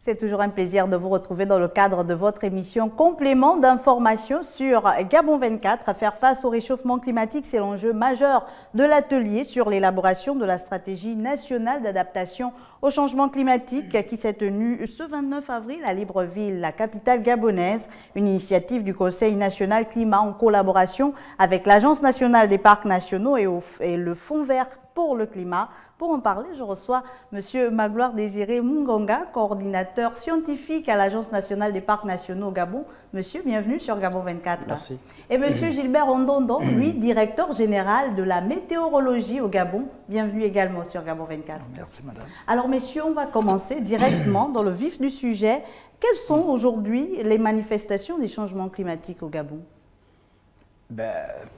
C'est toujours un plaisir de vous retrouver dans le cadre de votre émission Complément d'information sur Gabon 24. Faire face au réchauffement climatique, c'est l'enjeu majeur de l'atelier sur l'élaboration de la stratégie nationale d'adaptation au changement climatique qui s'est tenu ce 29 avril à Libreville, la capitale gabonaise. Une initiative du Conseil national climat en collaboration avec l'Agence nationale des parcs nationaux et le Fonds vert pour le climat. Pour en parler, je reçois M. Magloire Désiré Mungonga, coordinateur scientifique à l'Agence nationale des parcs nationaux au Gabon. Monsieur, bienvenue sur Gabon 24. Merci. Et M. Gilbert Ondondon, lui, directeur général de la météorologie au Gabon. Bienvenue également sur Gabon 24. Merci, madame. Alors, messieurs, on va commencer directement dans le vif du sujet. Quelles sont aujourd'hui les manifestations des changements climatiques au Gabon?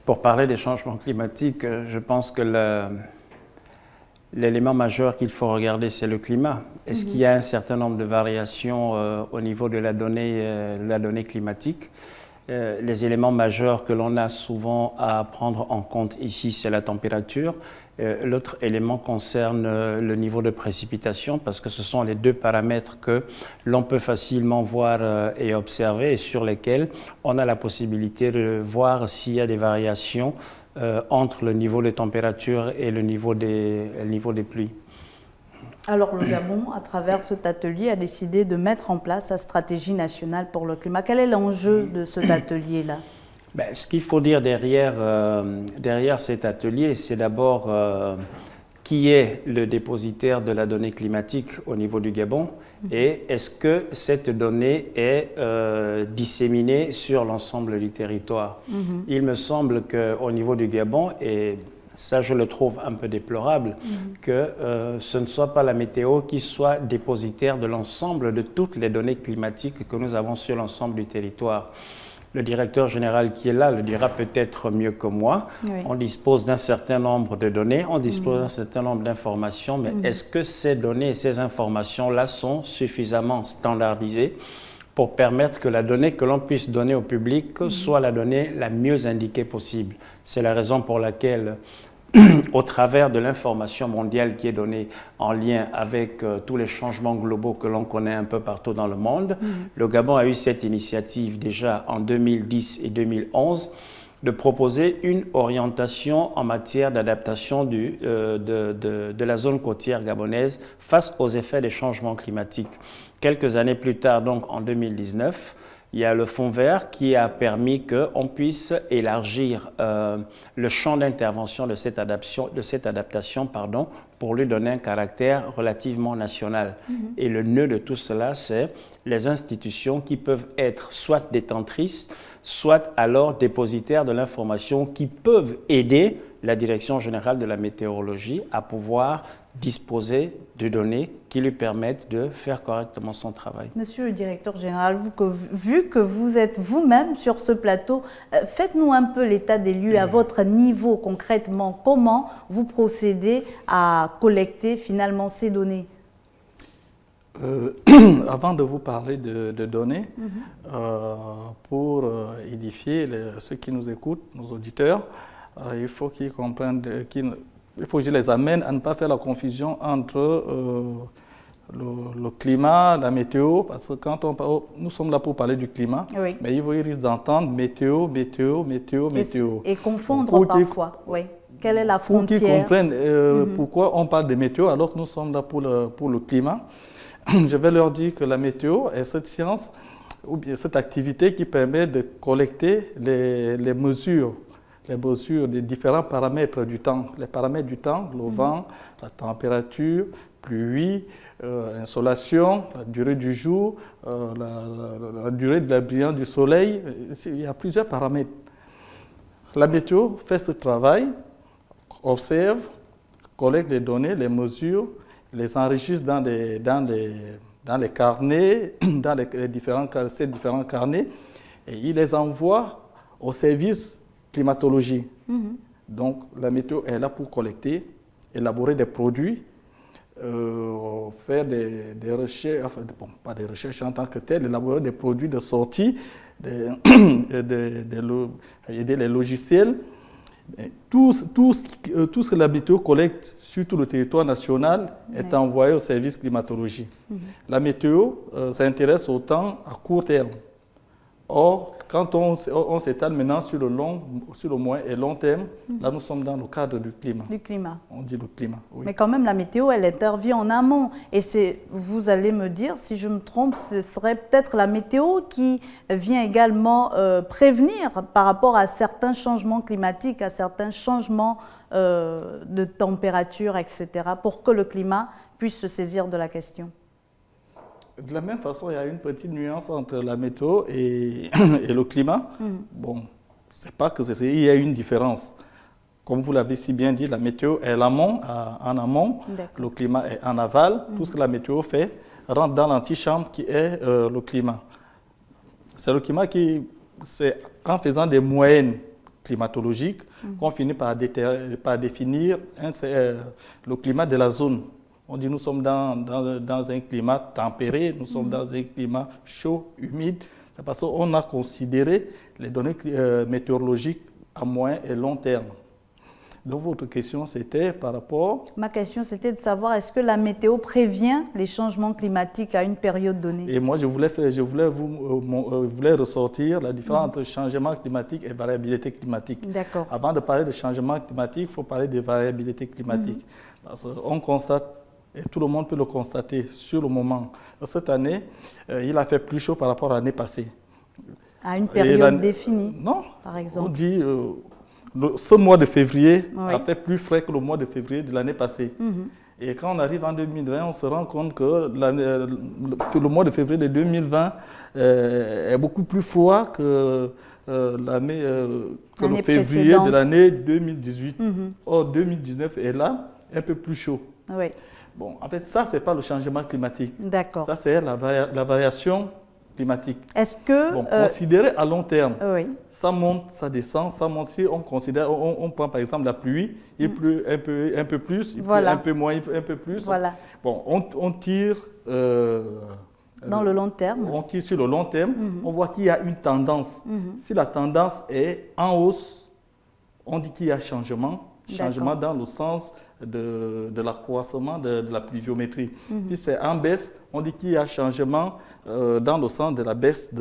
Pour parler des changements climatiques, je pense que l'élément majeur qu'il faut regarder, c'est le climat. Est-ce qu'il y a un certain nombre de variations au niveau de la donnée climatique? Les éléments majeurs que l'on a souvent à prendre en compte ici, c'est la température. L'autre élément concerne le niveau de précipitation, parce que ce sont les deux paramètres que l'on peut facilement voir et observer et sur lesquels on a la possibilité de voir s'il y a des variations entre le niveau de température et le niveau des pluies. Alors le Gabon, à travers cet atelier, a décidé de mettre en place sa stratégie nationale pour le climat. Quel est l'enjeu de cet atelier-là? Ce qu'il faut dire derrière cet atelier, c'est d'abord qui est le dépositaire de la donnée climatique au niveau du Gabon et est-ce que cette donnée est disséminée sur l'ensemble du territoire. Il me semble qu'au niveau du Gabon, et ça je le trouve un peu déplorable, que ce ne soit pas la météo qui soit dépositaire de l'ensemble de toutes les données climatiques que nous avons sur l'ensemble du territoire. Le directeur général qui est là le dira peut-être mieux que moi. Oui. On dispose d'un certain nombre de données, on dispose d'un certain nombre d'informations, mais est-ce que ces données et ces informations-là sont suffisamment standardisées pour permettre que la donnée que l'on puisse donner au public soit la donnée la mieux indiquée possible? C'est la raison pour laquelle au travers de l'information mondiale qui est donnée en lien avec tous les changements globaux que l'on connaît un peu partout dans le monde, le Gabon a eu cette initiative déjà en 2010 et 2011 de proposer une orientation en matière d'adaptation de la zone côtière gabonaise face aux effets des changements climatiques. Quelques années plus tard, donc en 2019, il y a le Fonds vert qui a permis qu'on puisse élargir le champ d'intervention de cette adaptation pour lui donner un caractère relativement national. Et le nœud de tout cela, c'est les institutions qui peuvent être soit détentrices, soit alors dépositaires de l'information qui peuvent aider la Direction générale de la météorologie à pouvoir disposer de données qui lui permettent de faire correctement son travail. Monsieur le directeur général, vu que vous êtes vous-même sur ce plateau, faites-nous un peu l'état des lieux à votre niveau concrètement. Comment vous procédez à collecter finalement ces données? Avant de vous parler de données, pour édifier ceux qui nous écoutent, nos auditeurs, il faut qu'ils comprennent, il faut que je les amène à ne pas faire la confusion entre le climat, la météo, parce que quand nous sommes là pour parler du climat, oui. Mais ils risquent d'entendre météo. Et confondre parfois, oui. Quelle est la frontière? Pour qu'ils comprennent pourquoi on parle de météo alors que nous sommes là pour le climat, je vais leur dire que la météo est cette science ou bien cette activité qui permet de collecter les mesures des différents paramètres du temps. Les paramètres du temps, le vent, la température, pluie, insolation, la durée du jour, la durée de la brillance du soleil. Il y a plusieurs paramètres. La météo fait ce travail, observe, collecte les données, les mesure, les enregistre dans les carnets, dans ces différents carnets, et il les envoie au service climatologie. Donc, la météo est là pour collecter, élaborer des produits, faire des recherches, enfin, bon, pas des recherches en tant que telles, élaborer des produits de sortie, aider les logiciels Tout ce que la météo collecte sur tout le territoire national est envoyé au service climatologie. La météo s'intéresse au temps à court terme. Or, quand on s'étale maintenant sur le moyen et long terme, là nous sommes dans le cadre du climat. Du climat. On dit le climat, oui. Mais quand même, la météo, elle intervient en amont. Et vous allez me dire, si je me trompe, ce serait peut-être la météo qui vient également prévenir par rapport à certains changements climatiques, à certains changements de température, etc., pour que le climat puisse se saisir de la question. De la même façon, il y a une petite nuance entre la météo et le climat. Bon, c'est pas que il y a une différence. Comme vous l'avez si bien dit, la météo est en amont, le climat est en aval. Tout ce que la météo fait rentre dans l'antichambre qui est le climat. C'est le climat c'est en faisant des moyennes climatologiques qu'on finit par définir le climat de la zone. On dit nous sommes dans un climat tempéré, nous sommes dans un climat chaud, humide. C'est parce qu'on a considéré les données météorologiques à moyen et long terme. Donc votre question, c'était par rapport... Ma question, c'était de savoir est-ce que la météo prévient les changements climatiques à une période donnée? Et moi, je voulais ressortir la différence entre changement climatique et variabilité climatique. D'accord. Avant de parler de changement climatique, il faut parler de variabilité climatique. Parce qu'on constate, et tout le monde peut le constater sur le moment. Cette année, il a fait plus chaud par rapport à l'année passée. À une période définie, non, par exemple. On dit ce mois de février a fait plus frais que le mois de février de l'année passée. Et quand on arrive en 2020, on se rend compte que le mois de février de 2020 est beaucoup plus froid que le février de l'année 2018. Or, 2019 est là, un peu plus chaud. Oui. Bon, en fait, ça, ce n'est pas le changement climatique. D'accord. Ça, c'est la variation climatique. Est-ce que... Bon, considéré à long terme, ça monte, ça descend, ça monte. Si on considère, on prend par exemple la pluie, il pleut un peu plus, il pleut un peu moins, un peu plus. Voilà. Bon, on tire... dans le long terme. On tire sur le long terme, on voit qu'il y a une tendance. Si la tendance est en hausse, on dit qu'il y a changement dans le sens de l'accroissement de la pluviométrie. Si c'est en baisse, on dit qu'il y a changement dans le sens de la baisse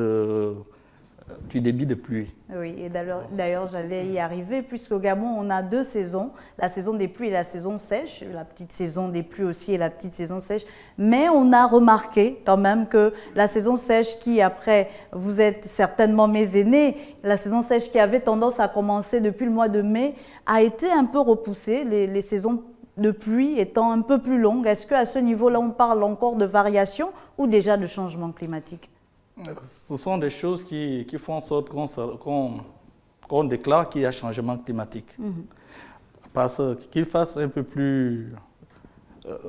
du débit de pluie. Oui, et d'ailleurs, j'allais y arriver, puisqu'au Gabon, on a deux saisons, la saison des pluies et la saison sèche, la petite saison des pluies aussi et la petite saison sèche. Mais on a remarqué quand même que la saison sèche qui, après, vous êtes certainement mes aînés, la saison sèche qui avait tendance à commencer depuis le mois de mai, a été un peu repoussée, les saisons de pluie étant un peu plus longues. Est-ce qu'à ce niveau-là, on parle encore de variation ou déjà de changement climatique? Ce sont des choses qui font en sorte qu'on déclare qu'il y a changement climatique. Parce qu'il fasse un peu plus...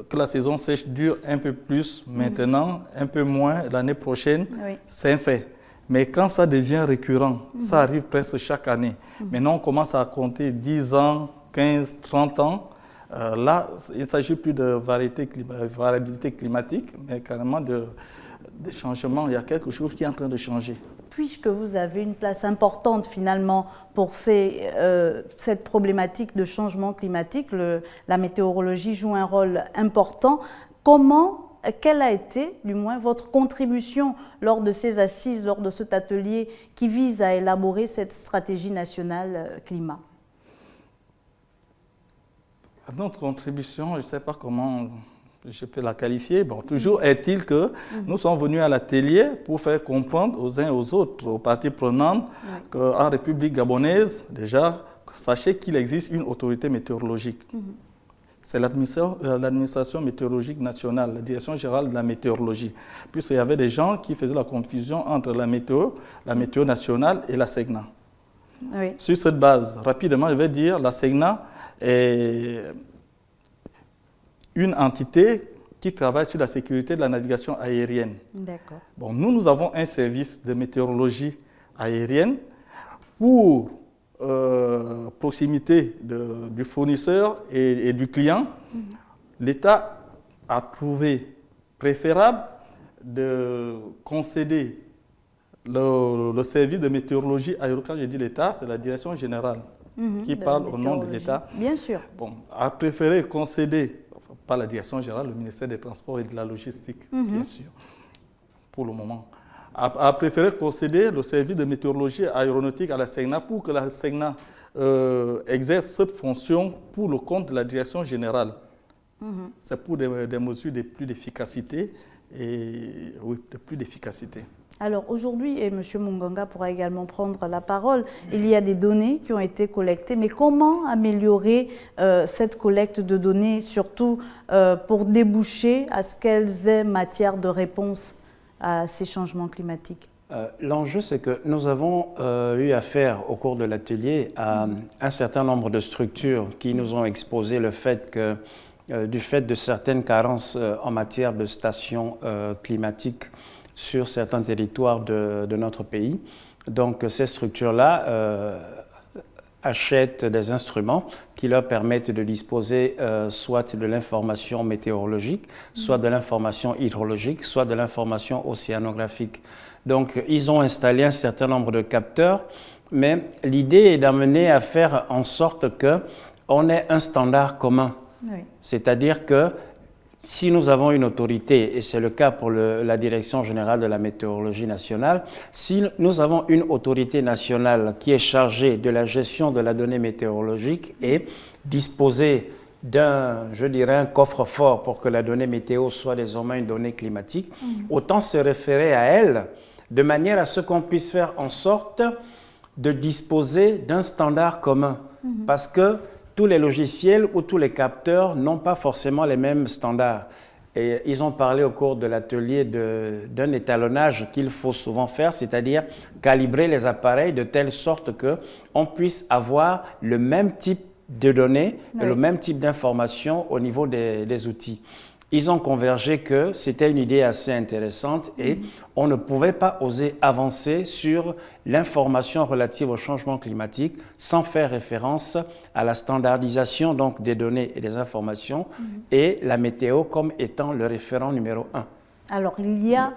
que la saison sèche dure un peu plus maintenant, un peu moins l'année prochaine, c'est un fait. Mais quand ça devient récurrent, ça arrive presque chaque année. Maintenant, on commence à compter 10 ans, 15, 30 ans. Là, il ne s'agit plus de variabilité climatique, mais carrément des changements. Il y a quelque chose qui est en train de changer. Puisque vous avez une place importante finalement pour cette problématique de changement climatique, la météorologie joue un rôle important. Quelle a été, du moins, votre contribution lors de ces assises, lors de cet atelier qui vise à élaborer cette stratégie nationale climat? Notre contribution, je ne sais pas comment je peux la qualifier. Bon, toujours est-il que nous sommes venus à l'atelier pour faire comprendre aux uns et aux autres, aux parties prenantes, qu'en République gabonaise, déjà, sachez qu'il existe une autorité météorologique. C'est l'administration météorologique nationale, la direction générale de la météorologie. Puisqu'il y avait des gens qui faisaient la confusion entre la météo nationale et la SEGNA. Sur cette base, rapidement, je vais dire, la SEGNA est une entité qui travaille sur la sécurité de la navigation aérienne. D'accord. Bon, nous avons un service de météorologie aérienne pour proximité du fournisseur et du client. L'État a trouvé préférable de concéder le service de météorologie aérienne. Quand je dis l'État, c'est la direction générale qui parle au nom de l'État, bien sûr, a préféré concéder, par la direction générale, le ministère des Transports et de la Logistique, bien sûr, pour le moment, a préféré concéder le service de météorologie aéronautique à la SEGNA pour que la SEGNA exerce cette fonction pour le compte de la direction générale. C'est pour des mesures de plus d'efficacité. Alors aujourd'hui, et M. Munganga pourra également prendre la parole, il y a des données qui ont été collectées, mais comment améliorer cette collecte de données, surtout pour déboucher à ce qu'elles aient matière de réponse à ces changements climatiques? L'enjeu, c'est que nous avons eu affaire au cours de l'atelier à un certain nombre de structures qui nous ont exposé le fait que, du fait de certaines carences en matière de stations climatiques sur certains territoires de notre pays. Donc ces structures-là achètent des instruments qui leur permettent de disposer soit de l'information météorologique, soit de l'information hydrologique, soit de l'information océanographique. Donc ils ont installé un certain nombre de capteurs, mais l'idée est d'amener à faire en sorte qu'on ait un standard commun. Oui. C'est-à-dire que si nous avons une autorité, et c'est le cas pour la Direction générale de la météorologie nationale, si nous avons une autorité nationale qui est chargée de la gestion de la donnée météorologique et disposée d'un, je dirais, un coffre-fort pour que la donnée météo soit désormais une donnée climatique, autant se référer à elle de manière à ce qu'on puisse faire en sorte de disposer d'un standard commun. Parce que tous les logiciels ou tous les capteurs n'ont pas forcément les mêmes standards. Et ils ont parlé au cours de l'atelier d'un étalonnage qu'il faut souvent faire, c'est-à-dire calibrer les appareils de telle sorte qu'on puisse avoir le même type de données, et le même type d'informations au niveau des outils. Ils ont convergé que c'était une idée assez intéressante et on ne pouvait pas oser avancer sur l'information relative au changement climatique sans faire référence à la standardisation donc, des données et des informations et la météo comme étant le référent numéro 1. Alors, il y a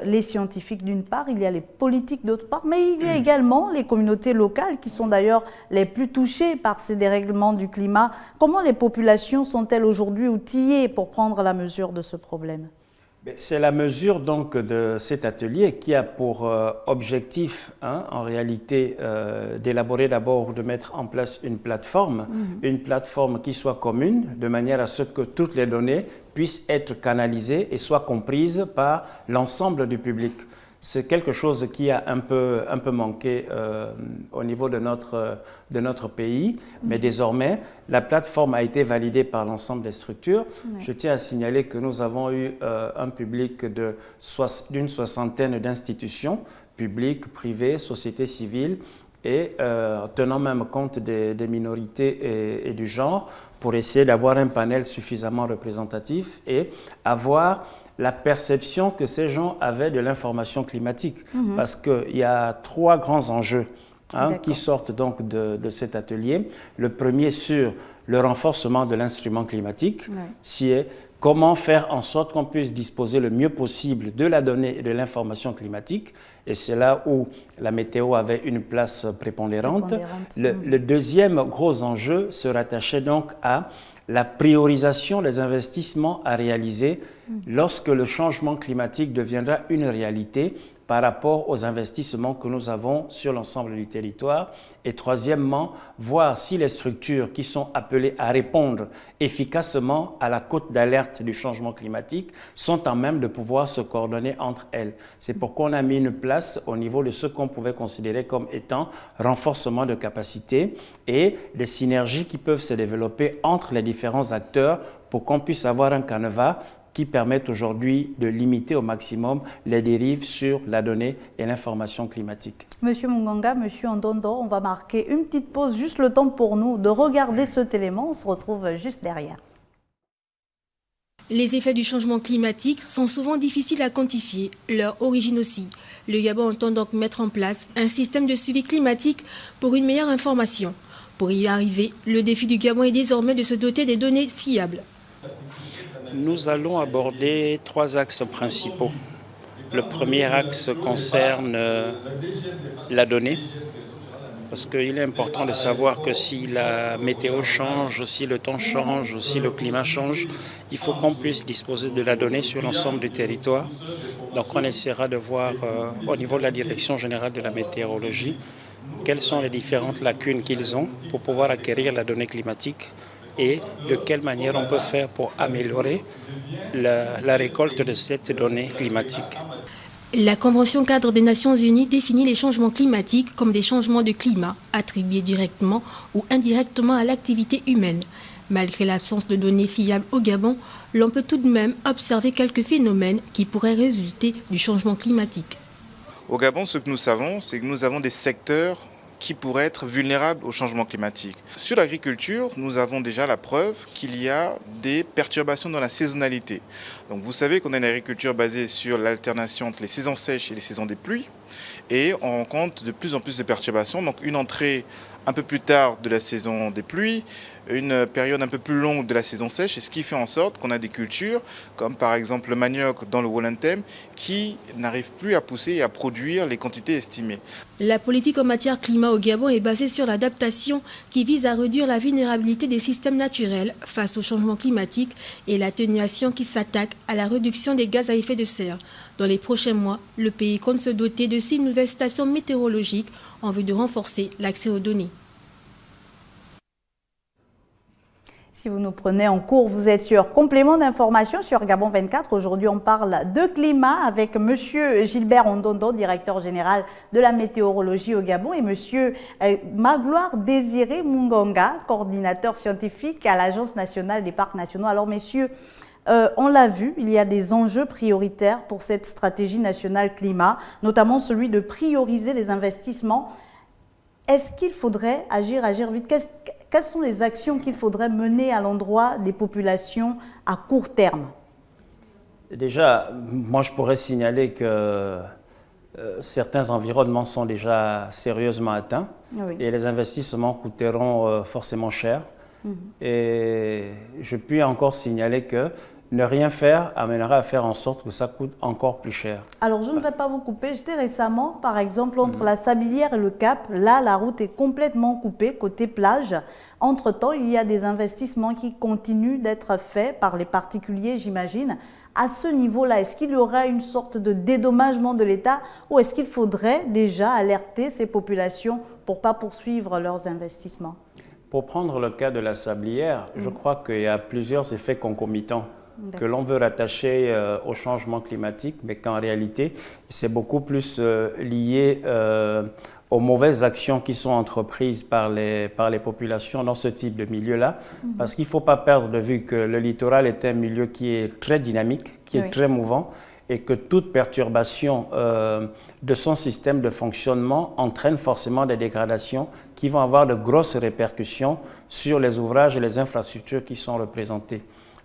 les scientifiques d'une part, il y a les politiques d'autre part, mais il y a également les communautés locales qui sont d'ailleurs les plus touchées par ces dérèglements du climat. Comment les populations sont-elles aujourd'hui outillées pour prendre la mesure de ce problème? C'est la mesure donc de cet atelier qui a pour objectif, en réalité, d'élaborer d'abord ou de mettre en place une plateforme qui soit commune, de manière à ce que toutes les données puissent être canalisées et soient comprises par l'ensemble du public. C'est quelque chose qui a un peu manqué au niveau de notre pays, mais désormais, la plateforme a été validée par l'ensemble des structures. Je tiens à signaler que nous avons eu un public d'une soixantaine d'institutions, publiques, privées, sociétés civiles, et tenant même compte des minorités et du genre, pour essayer d'avoir un panel suffisamment représentatif et avoir la perception que ces gens avaient de l'information climatique. Parce qu'il y a 3 grands enjeux qui sortent donc de cet atelier. Le premier sur le renforcement de l'instrument climatique, qui est comment faire en sorte qu'on puisse disposer le mieux possible de la donnée et de l'information climatique. Et c'est là où la météo avait une place prépondérante. Le deuxième gros enjeu se rattachait donc à la priorisation des investissements à réaliser lorsque le changement climatique deviendra une réalité par rapport aux investissements que nous avons sur l'ensemble du territoire. Et troisièmement, voir si les structures qui sont appelées à répondre efficacement à la cote d'alerte du changement climatique sont en même de pouvoir se coordonner entre elles. C'est pourquoi on a mis une place au niveau de ce qu'on pouvait considérer comme étant renforcement de capacité et des synergies qui peuvent se développer entre les différents acteurs pour qu'on puisse avoir un canevas qui permettent aujourd'hui de limiter au maximum les dérives sur la donnée et l'information climatique. Monsieur Munganga, Monsieur Ndondo, on va marquer une petite pause, juste le temps pour nous de regarder cet élément. On se retrouve juste derrière. Les effets du changement climatique sont souvent difficiles à quantifier, leur origine aussi. Le Gabon entend donc mettre en place un système de suivi climatique pour une meilleure information. Pour y arriver, le défi du Gabon est désormais de se doter des données fiables. Nous allons aborder 3 axes principaux. Le premier axe concerne la donnée. parce qu'il est important de savoir que si la météo change, si le temps change, si le climat change, il faut qu'on puisse disposer de la donnée sur l'ensemble du territoire. Donc on essaiera de voir au niveau de la Direction générale de la météorologie quelles sont les différentes lacunes qu'ils ont pour pouvoir acquérir la donnée climatique et de quelle manière on peut faire pour améliorer la récolte de cette donnée climatique. La Convention cadre des Nations Unies définit les changements climatiques comme des changements de climat attribués directement ou indirectement à l'activité humaine. Malgré l'absence de données fiables au Gabon, l'on peut tout de même observer quelques phénomènes qui pourraient résulter du changement climatique. Au Gabon, ce que nous savons, c'est que nous avons des secteurs qui pourraient être vulnérables au changement climatique. Sur l'agriculture, nous avons déjà la preuve qu'il y a des perturbations dans la saisonnalité. Donc vous savez qu'on a une agriculture basée sur l'alternation entre les saisons sèches et les saisons des pluies. Et on rencontre de plus en plus de perturbations. Donc une entrée un peu plus tard de la saison des pluies, une période un peu plus longue de la saison sèche, et ce qui fait en sorte qu'on a des cultures, comme par exemple le manioc dans le Wollentem, qui n'arrivent plus à pousser et à produire les quantités estimées. La politique en matière climat au Gabon est basée sur l'adaptation qui vise à réduire la vulnérabilité des systèmes naturels face au changement climatique et l'atténuation qui s'attaque à la réduction des gaz à effet de serre. Dans les prochains mois, le pays compte se doter de 6 nouvelles stations météorologiques en vue de renforcer l'accès aux données. Si vous nous prenez en cours, vous êtes sur complément d'information sur Gabon 24. Aujourd'hui, on parle de climat avec Monsieur Gilbert Ondondo, directeur général de la météorologie au Gabon, et Monsieur Magloire Désiré Mungonga, coordinateur scientifique à l'Agence nationale des parcs nationaux. Alors, messieurs, on l'a vu, il y a des enjeux prioritaires pour cette stratégie nationale climat, notamment celui de prioriser les investissements. Est-ce qu'il faudrait agir vite? Quelles sont les actions qu'il faudrait mener à l'endroit des populations à court terme? Déjà, moi je pourrais signaler que certains environnements sont déjà sérieusement atteints et les investissements coûteront forcément cher. Et je puis encore signaler que ne rien faire amènera à faire en sorte que ça coûte encore plus cher. Alors, je ne vais pas vous couper. J'étais récemment, par exemple, entre la Sablière et le Cap. Là, la route est complètement coupée côté plage. Entre-temps, il y a des investissements qui continuent d'être faits par les particuliers, j'imagine. À ce niveau-là, est-ce qu'il y aura une sorte de dédommagement de l'État ou est-ce qu'il faudrait déjà alerter ces populations pour ne pas poursuivre leurs investissements? Pour prendre le cas de la Sablière, je crois qu'il y a plusieurs effets concomitants que l'on veut rattacher au changement climatique, mais qu'en réalité, c'est beaucoup plus lié aux mauvaises actions qui sont entreprises par les populations dans ce type de milieu-là. Parce qu'il ne faut pas perdre de vue que le littoral est un milieu qui est très dynamique, qui est très mouvant, et que toute perturbation de son système de fonctionnement entraîne forcément des dégradations qui vont avoir de grosses répercussions sur les ouvrages et les infrastructures qui sont représentés.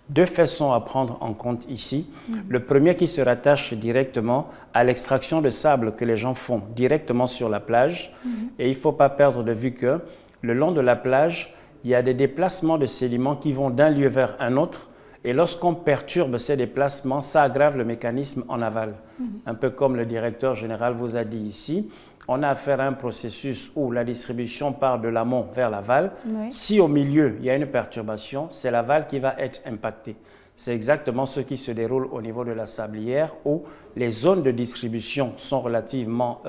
Deux faits sont à prendre en compte ici. Le premier qui se rattache directement à l'extraction de sable que les gens font directement sur la plage. Et il ne faut pas perdre de vue que le long de la plage, il y a des déplacements de sédiments qui vont d'un lieu vers un autre. Et lorsqu'on perturbe ces déplacements, ça aggrave le mécanisme en aval. Un peu comme le directeur général vous a dit ici, on a affaire à un processus où la distribution part de l'amont vers l'aval. Si au milieu, il y a une perturbation, c'est l'aval qui va être impacté. C'est exactement ce qui se déroule au niveau de la Sablière où les zones de distribution sont relativement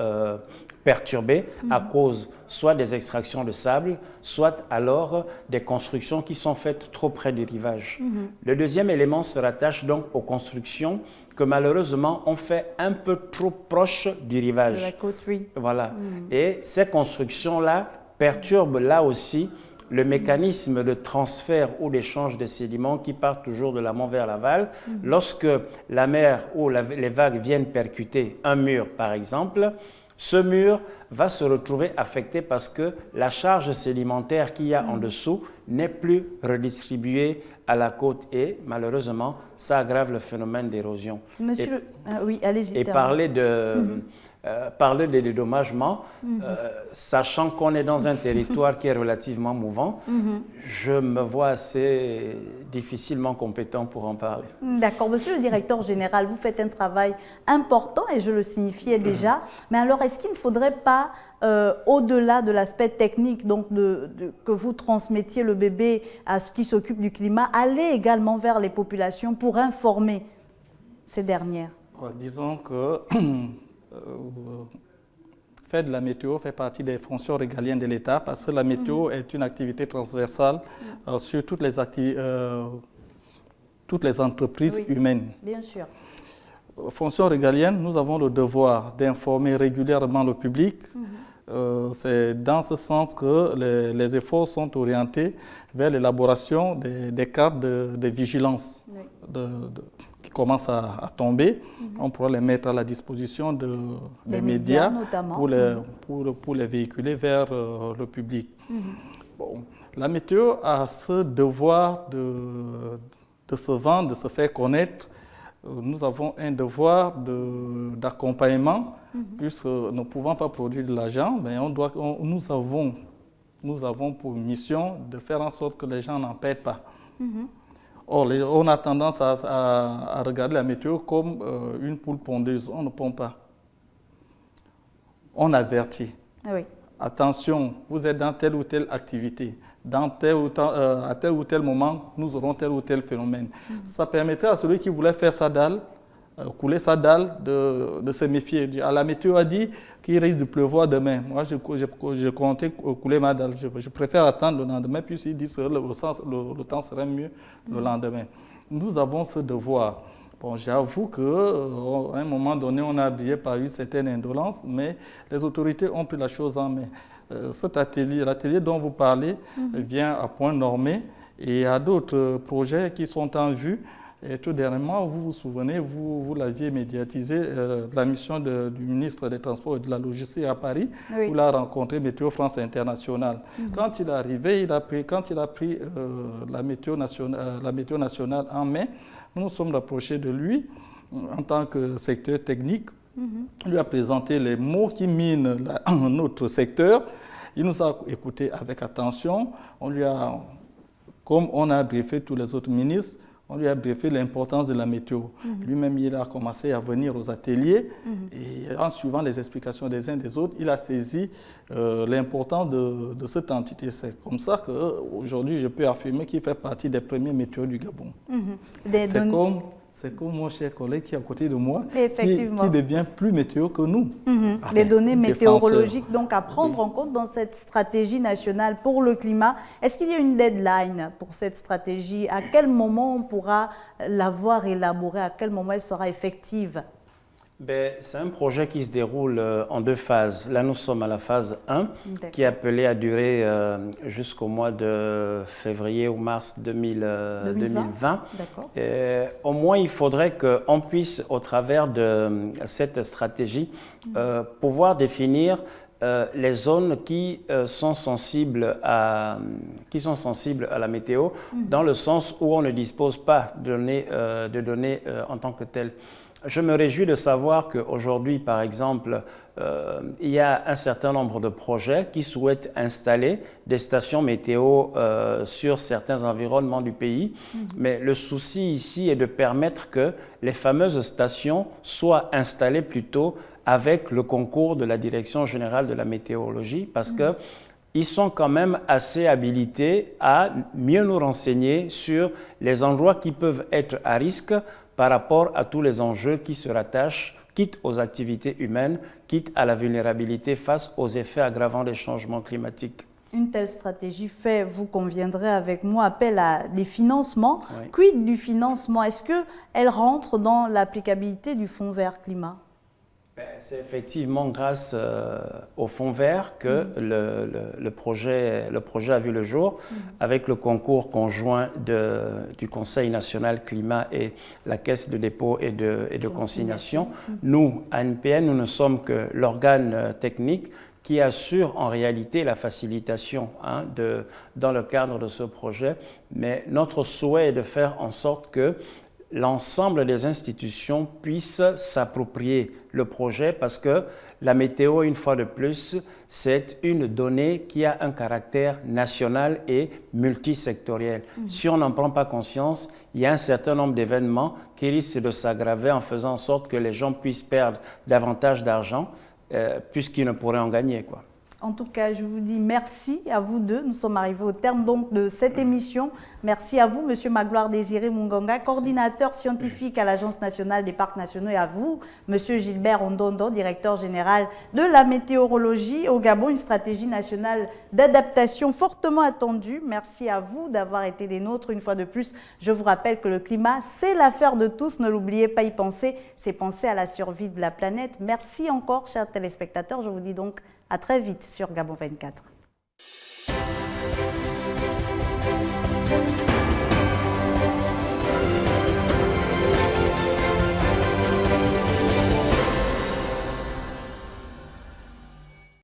perturbées à cause soit des extractions de sable, soit alors des constructions qui sont faites trop près du rivage. Le deuxième élément se rattache donc aux constructions que malheureusement on fait un peu trop proche du rivage. De la côte, oui. Voilà. Et ces constructions-là perturbent là aussi le mécanisme de transfert ou d'échange des sédiments qui partent toujours de l'amont vers l'aval. Lorsque la mer ou les vagues viennent percuter un mur, par exemple, ce mur va se retrouver affecté parce que la charge sédimentaire qu'il y a en dessous n'est plus redistribuée à la côte et malheureusement, ça aggrave le phénomène d'érosion. Monsieur, oui, allez-y. Et parler parler de dédommagement, sachant qu'on est dans un territoire qui est relativement mouvant, je me vois assez difficilement compétent pour en parler. D'accord. Monsieur le directeur général, vous faites un travail important et je le signifiais déjà. Mais alors, est-ce qu'il ne faudrait pas, au-delà de l'aspect technique, donc que vous transmettiez le bébé à ce qui s'occupe du climat, aller également vers les populations pour informer ces dernières? Disons que faire de la météo fait partie des fonctions régaliennes de l'État parce que la météo est une activité transversale sur toutes les entreprises humaines. Bien sûr. Fonction régalienne, nous avons le devoir d'informer régulièrement le public. C'est dans ce sens que les efforts sont orientés vers l'élaboration des cartes de vigilance qui commencent à tomber. On pourra les mettre à la disposition des médias notamment. Pour les véhiculer vers le public. Bon, la météo a ce devoir de se vendre, de se faire connaître. Nous avons un devoir d'accompagnement, puisque nous ne pouvons pas produire de l'argent, mais nous avons pour mission de faire en sorte que les gens n'en perdent pas. Or, on a tendance à regarder la météo comme une poule pondeuse. On ne pond pas. On avertit. Oui. Attention, vous êtes dans telle ou telle activité. À tel ou tel moment, nous aurons tel ou tel phénomène. Ça permettrait à celui qui voulait faire sa dalle, couler sa dalle, de se méfier. À la météo a dit qu'il risque de pleuvoir demain. Moi, je comptais couler ma dalle. Je préfère attendre le lendemain, puisqu'il dit que le temps serait mieux le lendemain. Nous avons ce devoir. Bon, j'avoue qu'à un moment donné, on a habillé par une certaine indolence, mais les autorités ont pris la chose en main. Cet atelier, l'atelier dont vous parlez, vient à point nommé et il y a d'autres projets qui sont en vue. Et tout dernièrement, vous vous souvenez, vous l'aviez médiatisé, la mission du ministre des Transports et de la Logistique à Paris, où il a rencontré Météo France International. Quand il est arrivé, quand il a pris la météo nationale en main, nous nous sommes rapprochés de lui en tant que secteur technique. Il lui a présenté les mots qui minent notre secteur. Il nous a écoutés avec attention. Comme on a briefé tous les autres ministres, on lui a briefé l'importance de la météo. Lui-même, il a commencé à venir aux ateliers et en suivant les explications des uns des autres, il a saisi l'importance de cette entité. C'est comme ça qu'aujourd'hui, je peux affirmer qu'il fait partie des premiers météos du Gabon. C'est comme mon cher collègue qui est à côté de moi, qui devient plus météo que nous. Les données météorologiques donc à prendre en compte dans cette stratégie nationale pour le climat. Est-ce qu'il y a une deadline pour cette stratégie? À quel moment on pourra l'avoir élaborée? À quel moment elle sera effective? C'est un projet qui se déroule en deux phases. Là, nous sommes à la phase 1, qui est appelée à durer jusqu'au mois de février ou mars 2020. Au moins, il faudrait qu'on puisse, au travers de cette stratégie, pouvoir définir les zones qui sont sensibles à la météo, dans le sens où on ne dispose pas de données en tant que telles. Je me réjouis de savoir qu'aujourd'hui, par exemple, il y a un certain nombre de projets qui souhaitent installer des stations météo sur certains environnements du pays. Mais le souci ici est de permettre que les fameuses stations soient installées plutôt avec le concours de la Direction générale de la météorologie, parce qu'ils sont quand même assez habilités à mieux nous renseigner sur les endroits qui peuvent être à risque par rapport à tous les enjeux qui se rattachent, quitte aux activités humaines, quitte à la vulnérabilité face aux effets aggravants des changements climatiques. Une telle stratégie fait, vous conviendrez avec moi, appel à des financements. Oui. Quid du financement? Est-ce qu'elle rentre dans l'applicabilité du Fonds vert climat? C'est effectivement grâce au Fonds vert que le projet a vu le jour, avec le concours conjoint du Conseil national climat et la Caisse de dépôt et de consignation. Nous, à ANPN, nous ne sommes que l'organe technique qui assure en réalité la facilitation dans le cadre de ce projet. Mais notre souhait est de faire en sorte que l'ensemble des institutions puissent s'approprier le projet, parce que la météo, une fois de plus, c'est une donnée qui a un caractère national et multisectoriel. Si on n'en prend pas conscience, il y a un certain nombre d'événements qui risquent de s'aggraver en faisant en sorte que les gens puissent perdre davantage d'argent puisqu'ils ne pourraient en gagner, quoi. En tout cas, je vous dis merci à vous deux. Nous sommes arrivés au terme donc de cette émission. Merci à vous, Monsieur Magloire Désiré Mungonga, coordinateur scientifique à l'Agence nationale des parcs nationaux, et à vous, Monsieur Gilbert Ondondo, directeur général de la météorologie au Gabon, une stratégie nationale d'adaptation fortement attendue. Merci à vous d'avoir été des nôtres une fois de plus. Je vous rappelle que le climat, c'est l'affaire de tous. Ne l'oubliez pas, y penser, c'est penser à la survie de la planète. Merci encore, chers téléspectateurs. Je vous dis donc à très vite sur Gabon 24.